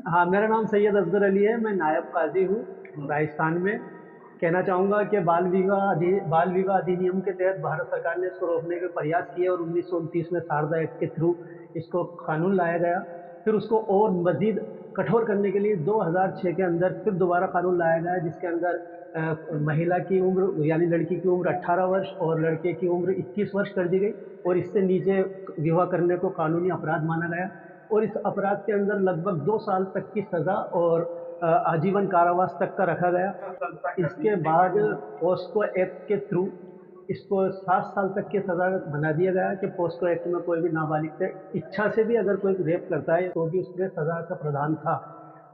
हाँ, मेरा नाम सैयद असगर अली है, मैं नायब काज़ी हूँ राजस्थान में। कहना चाहूँगा कि बाल विवाह अधिनियम के तहत भारत सरकार ने इसको रोकने के प्रयास किए और 1929 में शारदा एक्ट के थ्रू इसको कानून लाया गया। फिर उसको और मज़ीद कठोर करने के लिए 2006 के अंदर फिर दोबारा कानून लाया गया, जिसके अंदर महिला की उम्र यानी लड़की की उम्र 18 वर्ष और लड़के की उम्र 21 वर्ष कर दी गई और इससे नीचे विवाह करने को कानूनी अपराध माना गया। और इस अपराध के अंदर लगभग 2 साल तक की सज़ा और आजीवन कारावास तक का रखा गया। इसके बाद पॉस्को एक्ट के थ्रू इसको 7 साल तक की सज़ा बना दिया गया कि पॉस्को एक्ट में कोई भी नाबालिग से इच्छा से भी अगर कोई रेप करता है तो भी उसमें सज़ा का प्रावधान था।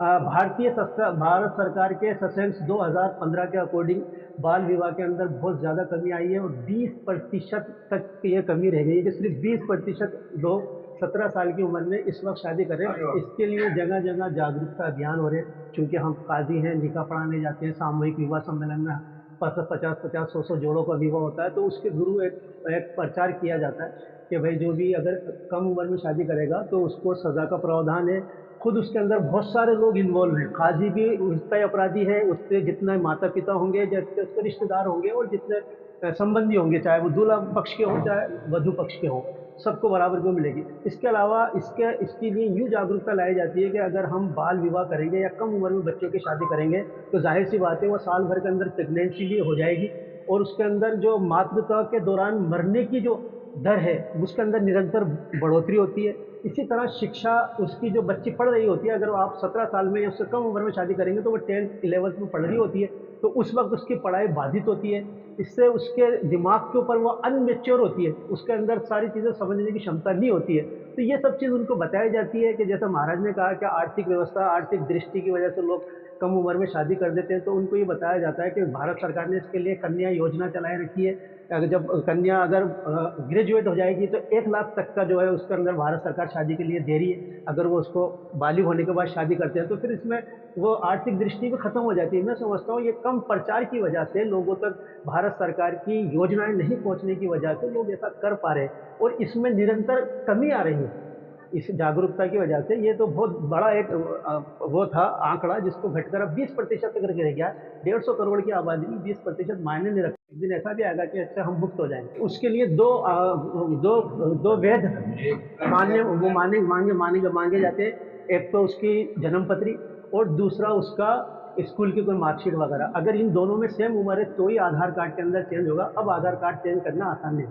भारत सरकार के सेशंस 2015 के अकॉर्डिंग बाल विवाह के अंदर बहुत ज़्यादा कमी आई है और 20% तक ये कमी रह गई है कि सिर्फ 20% लोग 17 साल की उम्र में इस वक्त शादी करें। इसके लिए जगह जगह जागरूकता अभियान हो रहे हैं, चूँकि हम काजी हैं, निकाह पढ़ाने जाते हैं, सामूहिक विवाह सम्मेलन में 50-50, 100-100 जोड़ों का विवाह होता है, तो उसके थ्रू एक प्रचार किया जाता है कि भाई जो भी अगर कम उम्र में शादी करेगा तो उसको सज़ा का प्रावधान है। खुद उसके अंदर बहुत सारे लोग इन्वॉल्व हैं, काजी भी उसका ही अपराधी है, उसके जितने माता पिता होंगे, जितने उसके रिश्तेदार होंगे और जितने संबंधी होंगे, चाहे वो दूल्हा पक्ष के हों चाहे वधू पक्ष के हों, सबको बराबर क्यों मिलेगी। इसके अलावा इसके लिए यूँ जागरूकता लाई जाती है कि अगर हम बाल विवाह करेंगे या कम उम्र में बच्चों की शादी करेंगे तो जाहिर सी बात है वो साल भर के अंदर प्रेगनेंसी भी हो जाएगी और उसके अंदर जो मातृत्व के दौरान मरने की जो दर है उसके अंदर निरंतर बढ़ोतरी होती है। इसी तरह शिक्षा उसकी जो बच्ची पढ़ रही होती है, अगर आप 17 साल में या उससे कम उम्र में शादी करेंगे तो वो 10th 11th में पढ़ रही होती है, तो उस वक्त उसकी पढ़ाई बाधित होती है। इससे उसके दिमाग के ऊपर वो अनमेच्योर होती है, उसके अंदर सारी चीज़ें समझने की क्षमता नहीं होती है। तो ये सब चीज़ उनको बताई जाती है कि जैसा महाराज ने कहा कि आर्थिक व्यवस्था, आर्थिक दृष्टि की वजह से लोग कम उम्र में शादी कर देते हैं, तो उनको ये बताया जाता है कि भारत सरकार ने इसके लिए कन्या योजना चलाए रखी है। जब कन्या अगर ग्रेजुएट हो जाएगी तो 1 लाख तक का जो है उसके अंदर भारत सरकार शादी के लिए दे रही है। अगर वो उसको बालिग होने के बाद शादी करते हैं तो फिर इसमें वो आर्थिक दृष्टि भी खत्म हो जाती है। मैं समझता हूँ ये कम प्रचार की वजह से लोगों तक भारत सरकार की योजनाएं नहीं पहुंचने की वजह से लोग ऐसा कर पा रहे हैं और इसमें निरंतर कमी आ रही है। इस जागरूकता की वजह से ये तो बहुत बड़ा एक वो था आंकड़ा जिसको घटकर अब 20% तक रह गया। 150 करोड़ की आबादी में 20% मायने नहीं रखते। एक दिन ऐसा भी आएगा कि इससे हम मुक्त हो जाएंगे। उसके लिए दो वैध मांगे जाते हैं। एक तो उसकी जन्म पत्री और दूसरा उसका स्कूल की कोई मार्कशीट वगैरह। अगर इन दोनों में सेम उम्र है तो ही आधार कार्ड के अंदर चेंज होगा। अब आधार कार्ड चेंज करना आसान नहीं है।